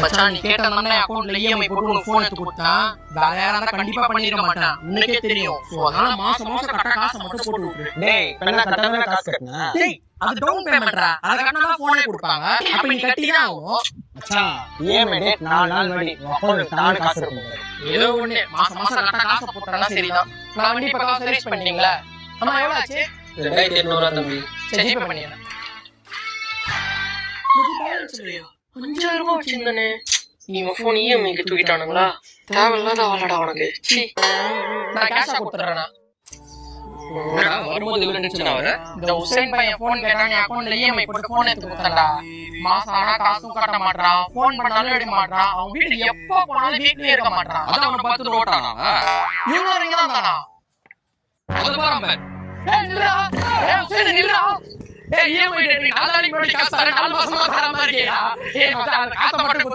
மச்சான் நீ கேட்டதானே அக்கவுண்ட்ல இஎம்ஐ போட்டு உனக்கு போன் எடுத்து கொடுத்தேன். வேற யாரா கண்டிப்பா பண்ணிருக்க மாட்டேன். உனக்கே தெரியும். சோ அதனால மாசம் மாசம் கட்ட காசை மட்டும் போட்டு விட்டுரு. டேய் பெண்ணா கட்டவே காசு கட்டுங்க. டேய் அது டவுன் பேமெண்ட்ரா. அத கட்டனா தான் போனே கொடுப்பாங்க. அப்ப நீ கட்டிதான் ஆகும். மச்சான் இஎம்ஐ டேட் 4 நாள் முன்னாடி அக்கவுண்ட்ல தானே காசு இருக்கும். ஏதோ ஒண்ணே மாசம் மாசம் கட்ட காசை போட்டா சரிதான். நான் வண்டி பக்கம் சர்வீஸ் பண்ணிட்டீங்களா? அம்மா எவ்வளவு ஆச்சு? 2800 தம்பி. சரி ஜிபே பண்ணிடுறேன். 5000 ரூபாய் வச்சிருந்தானே. நீ போன் இஎம்ஐக்கு தூக்கிட்டானுங்களா? தேவையில்லாத ஆளடா உனக்கு. சீ நான் கேஷா கொடுத்துறேனா? வரும்போது இவ்வளவு டென்ஷன் ஆவற? இந்த உசேன் பையன் போன் கேட்டானே அக்கவுண்ட்ல இஎம்ஐ போட்டு போன் எடுத்து கொடுத்தடா. மாசம் ஆனா காசும் கட்ட மாட்டான். போன் பண்ணாலும் எடுக்க மாட்டான். அவன் வீட்டுக்கு எப்ப போனாலும் வீட்லயே இருக்க மாட்டான். அத அவன பார்த்து ரோட்டானா? இவங்க இங்க தான் தானா? அது பாருங்க. ஏய் நில்றா. ஏய் உசேன் நில்றா. ஏய் இஎம்ஐ டேட் 4 நாளைக்கு முன்னாடி காசு தரேன். 4 மாசமா தராம இருக்கேடா. ஏய் மச்சான் காசை மட்டும்